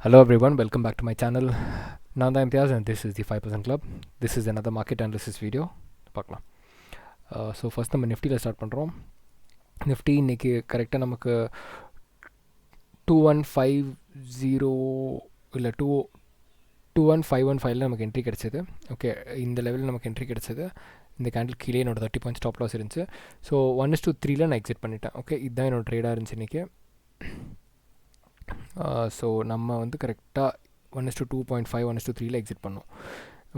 Hello everyone, welcome back to my channel. நான் தான் Imtiaz and this is the 5% club. This is another market analysis video. பார்க்கலாம். So first நம்ம நிஃப்டியில் start பண்ணுறோம். Nifty இன்றைக்கி கரெக்டாக நமக்கு 2150 இல்லை 21515 நமக்கு என்ட்ரி கிடச்சிது. ஓகே, இந்த லெவலில் நமக்கு என்ட்ரி கிடச்சிது. இந்த கேண்டில் கீழே என்னோட 30 பாயிண்ட் ஸ்டாப் லாஸ் இருந்துச்சு. ஸோ 1:3 நான் எக்ஸிட் பண்ணிட்டேன். ஓகே, இதுதான் என்னோடய ட்ரேடாக இருந்துச்சு இன்றைக்கி. ஸோ நம்ம வந்து கரெக்டாக 1:2.5 1:3 எக்ஸிட் பண்ணோம்.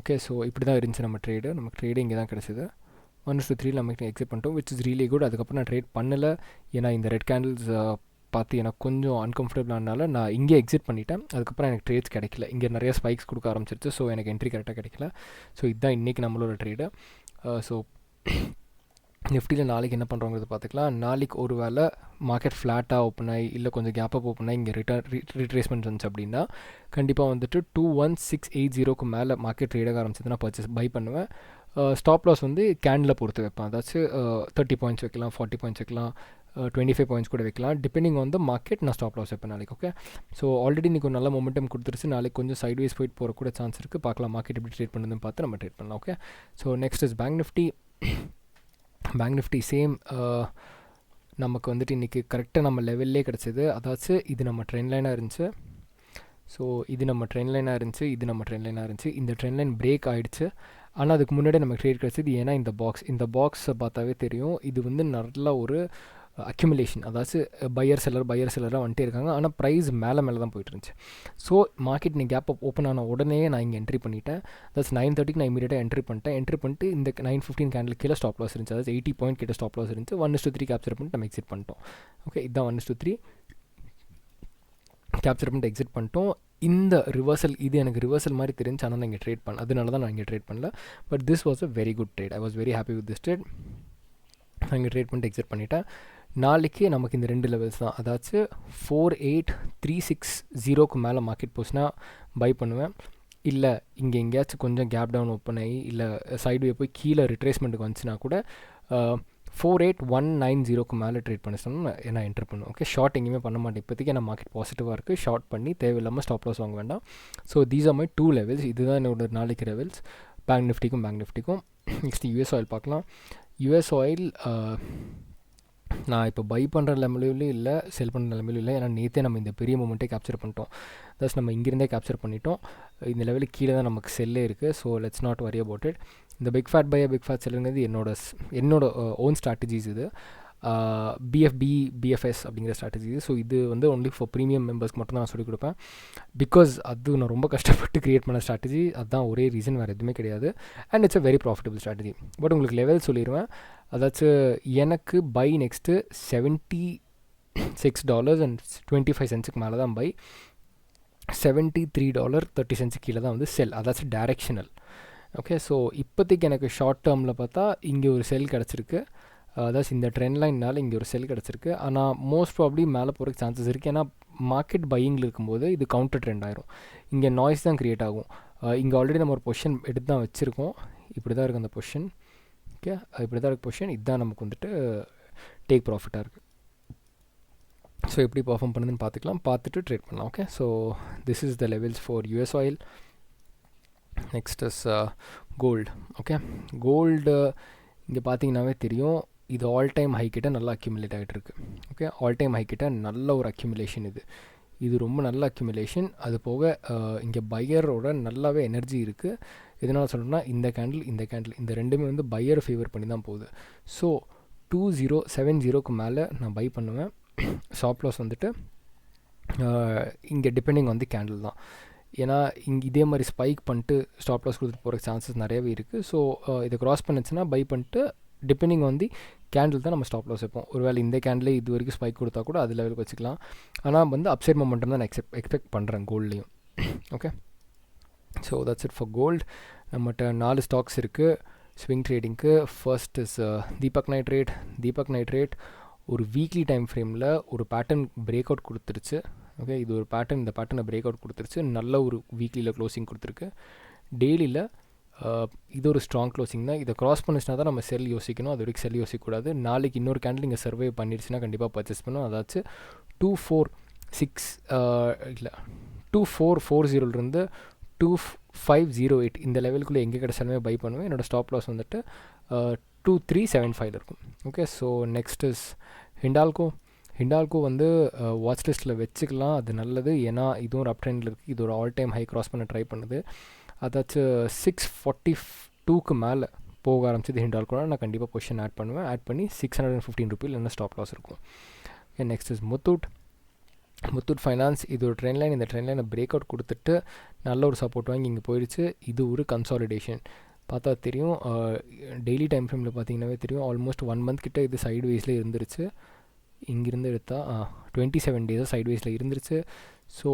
ஓகே, ஸோ இப்படி தான் இருந்துச்சு நம்ம ட்ரேடு. நமக்கு ட்ரேடு இங்கே தான் கிடச்சிது. 1:3 நமக்கு எக்ஸிட் பண்ணிட்டோம், விச் இஸ் ரியலி குட். அதுக்கப்புறம் நான் ட்ரேட் பண்ணலை, ஏன்னா இந்த ரெட் கேண்டில்ஸ் பார்த்து எனக்கு கொஞ்சம் அன்கம்ஃபர்டபுளானால நான் இங்கே எக்ஸிட் பண்ணிட்டேன். அதுக்கப்புறம் எனக்கு ட்ரேட்ஸ் கிடைக்கல, இங்கே நிறைய ஸ்பைக்ஸ் கொடுக்க ஆரம்பிச்சிருச்சு. ஸோ எனக்கு என்ட்ரி கரெக்டாக கிடைக்கல. ஸோ இதுதான் இன்றைக்கி நம்மளோட ட்ரேடு. ஸோ நிஃப்டியில் நாளைக்கு என்ன பண்ணுறோங்கிறது பார்த்துக்கலாம். நாளைக்கு ஒரு வேளை மார்க்கெட் ஃப்ளாட்டாக ஓப்பன் ஆகி இல்லை கொஞ்சம் கேப்பப் ஓப்பன் ஆகி இங்கே ரிட்ரேஸ்மெண்ட் இருந்துச்சு அப்படின்னா கண்டிப்பாக வந்துட்டு 21680 மேலே மார்க்கெட் ட்ரேடாக ஆரம்பிச்சதுன்னா பை பண்ணுவேன். ஸ்டாப் லாஸ் வந்து கேண்டில் பொறுத்து வைப்பேன். அதாச்சும் 30 பாயிண்ட்ஸ் வைக்கலாம், 40 பாயிண்ட்ஸ் வைக்கலாம், 25 பாயிண்ட்ஸ் கூட வைக்கலாம். டிபெண்டிங் ஆன் த மார்க்கெட் நான் ஸ்டாப் லாஸ் வைப்பேன் நாளைக்கு. ஓகே, ஸோ ஆல்ரெடி இன்றைக்கி ஒரு நல்ல மொமெண்டம் கொடுத்துருச்சு. நாளைக்கு கொஞ்சம் சைட்வேஸ் போயிட்டு போகிற கூட சான்ஸ் இருக்குது. பார்க்கலாம் மார்க்கெட் எப்படி ட்ரேட் பண்ணுதுன்னு பார்த்து நம்ம ட்ரேட் பண்ணலாம். Okay, so next is bank Nifty. Bank Nifty same நமக்கு வந்துட்டு இன்றைக்கி கரெக்டாக நம்ம லெவல்லே கிடச்சிது. அதாச்சும் இது நம்ம ட்ரெண்ட் லைனாக இருந்துச்சு. ஸோ இது நம்ம ட்ரெண்ட் லைனாக இருந்துச்சு, இது நம்ம ட்ரெண்ட் லைனாக இருந்துச்சு. இந்த ட்ரெண்ட் லைன் பிரேக் ஆகிடுச்சு. ஆனால் அதுக்கு முன்னாடி நமக்கு ட்ரேட் கிடச்சிது. ஏன்னா இந்த பாக்ஸை பார்த்தாவே தெரியும், இது வந்து நல்ல ஒரு அக்யூமுலேஷன். அதாச்சும் பையர் செல்லராக வந்துட்டே இருக்காங்க. ஆனால் ப்ரைஸ் மேலே தான் போயிட்டு இருந்துச்சு. ஸோ மார்க்கெட் நீ கேப் ஓப்பன் ஆன உடனே நான் இங்கே என்ட்ரி பண்ணிட்டேன். அதாச்சும் 9:30 நான் இமீடியட்டாக என்ட்ரி பண்ணிட்டு இந்த 9:15 கேண்டில் கீழே ஸ்டாப் லாஸ் இருந்துச்சு. அதாவது 80 பாயிண்ட் கிட்ட ஸ்டாப் லாஸ் இருந்துச்சு. 1:3 கேப்சர் பண்ணிட்டு நம்ம எக்ஸிட் பண்ணிட்டோம். ஓகே, இதுதான் 1:3 கேப்சர் பண்ணிட்டு எக்ஸிட் பண்ணிட்டோம். இந்த ரிவர்சல், இது எனக்கு ரிவர்சல் மாதிரி தெரிஞ்சு, ஆனால் நான் இங்கே ட்ரேட் பண்ண, அதனால தான் நான் இங்கே ட்ரேட் பண்ணல. But this was a very good trade. I was very happy with this trade. நான் இங்கே ட்ரேட் பண்ணிட்டு எக்ஸிட் பண்ணிட்டேன். நாளைக்கு நமக்கு இந்த 2 லெவல்ஸ் தான். அதாச்சும் 48360 மேலே மார்க்கெட் போச்சுன்னா பை பண்ணுவேன். இல்லை இங்கே எங்கேயாச்சும் கொஞ்சம் கேப் டவுன் ஓப்பன் ஆகி இல்லை சைட்வே போய் கீழே ரிட்ரேஸ்மெண்ட்டுக்கு வந்துச்சுன்னா கூட 48190 மேலே ட்ரேட் பண்ணிச்சோம்னா நான் என்ட்ரு பண்ணுவேன். ஓகே, ஷார்ட் எங்கேயுமே பண்ண மாட்டேன் இப்போதைக்கு. நான் மார்க்கெட் பாசிட்டிவாக இருக்குது, ஷார்ட் பண்ணி தேவையில்லாமல் ஸ்டாப் லாஸ் வாங்க வேண்டாம். So these are my 2 levels. இதுதான் என்னோட நாளைக்கு லெவல்ஸ் பேங்க் நிஃப்டிக்கும். நெக்ஸ்ட் யூஎஸ் ஆயில் பார்க்கலாம். யூஎஸ் ஆயில் நான் இப்போ பை பண்ணுற நிலைமையிலும் இல்லை, செல் பண்ணுற நிலைமையிலும் இல்லை. ஏன்னா நேற்றே நம்ம இந்த பெரிய மூமெண்ட்டே கேப்சர் பண்ணிட்டோம். ப்ளஸ் நம்ம இங்கிருந்தே கேப்சர் பண்ணிட்டோம். இந்த லெவலுக்கு கீழே தான் நமக்கு செல்லே இருக்குது. So let's not worry about it. இந்த பிக் ஃபேட் செல்லுங்கிறது என்னோட ஓன் ஸ்ட்ராட்டஜிஸ். இது பிஎஃப்எஸ் அப்படிங்கிற ஸ்ட்ராட்டஜி. ஸோ இது வந்து ஒன்லி ஃபார் ப்ரீமியம் மெம்பர்ஸ்க்கு மட்டும் தான் நான் சொல்லிக் கொடுப்பேன். பிகாஸ் அது நான் ரொம்ப கஷ்டப்பட்டு க்ரியேட் பண்ண ஸ்ட்ராட்டஜி. அதுதான் ஒரே ரீசன், வேறு எதுவுமே கிடையாது. And it's a very profitable strategy. But உங்களுக்கு லெவல் சொல்லிடுவேன். அதாச்சும் எனக்கு பை நெக்ஸ்ட்டு $76.25 மேலே தான் பை, $73.30 கீழே தான் வந்து செல். அதாச்சும் டைரெக்ஷனல். ஓகே, ஸோ இப்போதைக்கு எனக்கு ஷார்ட் டேர்மில் பார்த்தா இங்கே ஒரு செல் கிடச்சிருக்கு. அதாச்சும் இந்த ட்ரெண்ட் லைனால் இங்கே ஒரு செல் கிடச்சிருக்கு. ஆனால் மோஸ்ட் ப்ராப்ளி மேலே போகிறதுக்கு சான்சஸ் இருக்குது. ஏன்னா மார்க்கெட் பையிங்கில் இருக்கும்போது இது கவுண்டர் ட்ரெண்ட் ஆயிரும். இங்கே நாய்ஸ் தான் க்ரியேட் ஆகும். இங்கே ஆல்ரெடி நம்ம ஒரு பொசிஷன் எடுத்து தான் வச்சுருக்கோம். இப்படி தான் இருக்குது அந்த பொசிஷன். ஓகே, இப்படி தான் இருக்குது பொசிஷன். இதுதான் நமக்கு வந்துட்டு டேக் ப்ராஃபிட்டாக இருக்குது. ஸோ எப்படி பர்ஃபார்ம் பண்ணுதுன்னு பார்த்துட்டு ட்ரேட் பண்ணலாம். Okay, so this is the levels for US oil. Next is gold. Okay, gold இங்கே பார்த்தீங்கன்னாவே தெரியும், இது ஆல் டைம் ஹை கிட்ட நல்லா அக்யூமுலேட் ஆகிட்டு இருக்குது. ஓகே, ஆல் டைம் ஹை கிட்ட நல்ல ஒரு அக்யூமுலேஷன். இது ரொம்ப நல்ல அக்யூமுலேஷன். அது போக இங்கே பையரோட நல்லாவே எனர்ஜி இருக்குது. எதனால் சொல்லணும்னா இந்த கேண்டில் இந்த ரெண்டுமே வந்து பையர் ஃபேவர் பண்ணி தான் போகுது. ஸோ 2070 மேலே நான் பை பண்ணுவேன். ஸ்டாப் லாஸ் வந்துட்டு இங்கே டிபெண்டிங் ஆன் தி கேண்டில் தான். ஏன்னா இங்கே இதே மாதிரி ஸ்பைக் பண்ணிட்டு ஸ்டாப் லாஸ் கொடுத்துட்டு போகிற சான்சஸ் நிறையவே இருக்குது. ஸோ இதை க்ராஸ் பண்ணுச்சுன்னா பை பண்ணிட்டு டிபெண்டிங் ஆன் தி கேண்டில் தான் நம்ம ஸ்டாப் லாஸ் வைப்போம். ஒருவேளை இந்த கேண்டில் இது வரைக்கும் ஸ்பைக் கொடுத்தா கூட அது லெவலுக்கு வச்சுக்கலாம். ஆனால் வந்து அப்சைட் மொமெண்டம் தான் நான் எக்ஸ்பெக்ட் பண்ணுறேன் கோல்ட்லேயும். Okay, so that's it for gold. நம்மகிட்ட 4 ஸ்டாக்ஸ் இருக்குது ஸ்விங் ட்ரேடிங்க்கு. First is Deepak Nitrite. ஒரு வீக்லி டைம் ஃப்ரேமில் ஒரு பேட்டர்ன் பிரேக் அவுட் கொடுத்துருச்சு. ஓகே, இது ஒரு பேட்டர்ன், இந்த பேட்டர்னை பிரேக் அவுட் கொடுத்துருச்சு. நல்ல ஒரு வீக்லியில் க்ளோசிங் கொடுத்துருக்கு. டெய்லியில் இது ஒரு ஸ்ட்ராங் க்ளோசிங் தான். இதை க்ராஸ் பண்ணிச்சுனா தான் நம்ம செல் யோசிக்கணும், அது வரைக்கும் செல் யோசிக்கக்கூடாது. நாளைக்கு இன்னொரு கேண்டில் இங்கே சர்வே பண்ணிடுச்சுன்னா கண்டிப்பாக பர்ச்சேஸ் பண்ணணும். அதாச்சும் 246 இல்லை 2440 2508 இந்த லெவலுக்குள்ளே எங்கே கிடச்சாலுமே பை பண்ணுவேன். என்னோடய ஸ்டாப் லாஸ் வந்துட்டு 2375 இருக்கும். Okay, so next is Hindalco வந்து வாட்ச் லிஸ்ட்டில் வச்சுக்கலாம், அது நல்லது. ஏன்னா இதுவும் ஒரு அப் ட்ரெண்டில் இருக்குது. இது ஒரு ஆல் டைம் ஹை க்ராஸ் பண்ண ட்ரை பண்ணுது. அதாச்சும் 642க்கு மேலே போக ஆரம்பிச்சது ஹிண்டால்கோனா நான் கண்டிப்பாக பொசிஷன் ஆட் பண்ணுவேன். ஆட் பண்ணி 615 ருபீல் என்ன ஸ்டாப் லாஸ் இருக்கும். Okay, next is Muthoot finance. இது ஒரு ட்ரெண்ட் லைன். இந்த ட்ரெண்ட் லைனை பிரேக் அவுட் கொடுத்துட்டு நல்ல ஒரு சப்போர்ட் வாங்கி இங்கே போயிடுச்சு. இது ஒரு கன்சாலிடேஷன். பார்த்தா தெரியும், டெய்லி டைம் ஃப்ரேமில் பார்த்தீங்கன்னாவே தெரியும், ஆல்மோஸ்ட் 1 மந்த் கிட்ட இது சைடு வேஸில் இருந்துருச்சு. இங்கிருந்து எடுத்தால் 27 டேஸாக சைடு வேஸில் இருந்துருச்சு. ஸோ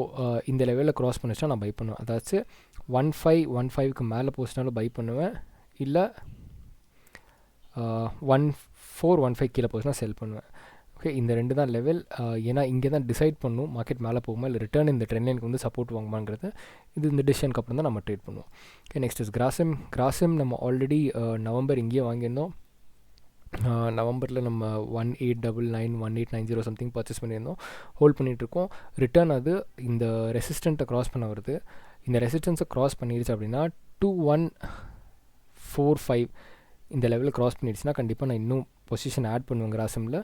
இந்த லெவலில் க்ராஸ் பண்ணிச்சுன்னா நான் பை பண்ணுவேன். அதாச்சும் 1515க்கு மேலே போச்சுனாலும் பை பண்ணுவேன், இல்லை 1415 கீழே போச்சுன்னா செல் பண்ணுவேன். ஓகே, இந்த 2 தான் லெவல். ஏன்னா இங்கே தான் டிசைட் பண்ணும் மார்க்கெட் மேலே போகுமா இல்லை ரிட்டர்ன் இந்த ட்ரெண்ட் லைனுக்கு வந்து சப்போர்ட் வாங்குமாங்கிறது. இது இந்த டிசிஷனுக்கு அப்புறம் தான் நம்ம ட்ரேட் பண்ணுவோம். Okay, next is Grasim. நம்ம ஆல்ரெடி நவம்பர் இங்கேயே வாங்கியிருந்தோம். நவம்பரில் நம்ம 1899 1890 சம்திங் பர்ச்சேஸ் பண்ணியிருந்தோம். ஹோல்ட் பண்ணிகிட்ருக்கோம். ரிட்டர்ன் அது இந்த ரெசிஸ்டண்ட்டை க்ராஸ் பண்ண வருது. இந்த ரெசிஸ்டன்ஸை க்ராஸ் பண்ணிடுச்சு அப்படின்னா 2145 இந்த லெவலில் க்ராஸ் பண்ணிடுச்சுன்னா கண்டிப்பாக நான் இன்னும் பொசிஷன் ஆட் பண்ணுவேன் கிராசிமில்.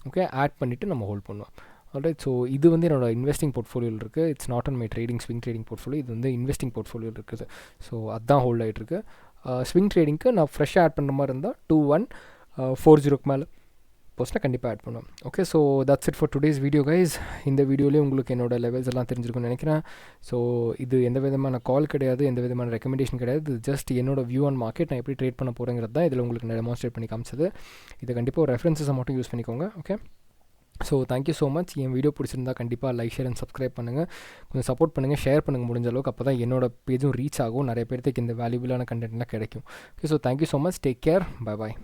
ஓகே, ஆட் பண்ணிவிட்டு நம்ம ஹோல்ட் பண்ணுவோம். ஆல்ரைட், ஸோ இது வந்து என்னோடய இன்வெஸ்டிங் போர்ட்ஃபோலியோவில் இருக்குது. It's not on my swing trading portfolio. இது வந்து இன்வெஸ்டிங் போர்ட்ஃபோலியோவில் இருக்குது. ஸோ அதுதான் ஹோல்ட் ஆகிட்டுருக்கு. ஸ்விங் ட்ரேடிங்க்கு நான் ஃப்ரெஷ்ஷாக ஆட் பண்ணுற மாதிரி இருந்தால் 2140க்கு மேலே போஸ்ட்டாக கண்டிப்பாக ஆட் பண்ணுவேன். Okay, so that's it for today's video guys. இந்த வீடியோலேயே உங்களுக்கு என்னோடய லெவல்ஸ் எல்லாம் தெரிஞ்சிருக்குன்னு நினைக்கிறேன். ஸோ இது எந்த விதமான கால் கிடையாது, எந்த விதமான ரெக்கமெண்டேஷன் கிடையாது. இது ஜஸ்ட் என்னோடய வியூ ஆன் மார்க்கெட், நான் எப்படி ட்ரேட் பண்ண போகிறேங்கிறது தான் இதில் உங்களுக்கு நான் டெமான்ஸ்ட்ரேட் பண்ணி காமிச்சது. இதை கண்டிப்பாக ஒரு ரெஃபரன்ஸை மட்டும் யூஸ் பண்ணிக்கோங்க. Okay, so thank you so much. என் வீடியோ பிடிச்சிருந்தா கண்டிப்பாக லைக், ஷேர் அண்ட் சப்ஸ்கிரைப் பண்ணுங்கள். கொஞ்சம் சப்போர்ட் பண்ணுங்கள், ஷேர் பண்ணுங்கள் முடிஞ்ச அளவுக்கு. அப்போ தான் என்னோட பேஜும் ரீச் ஆகும், நிறைய பேருக்கு இந்த வேல்யூபிளான கண்டென்ட்லாம் கிடைக்கும். Okay, so thank you so much. Take care. Bye bye.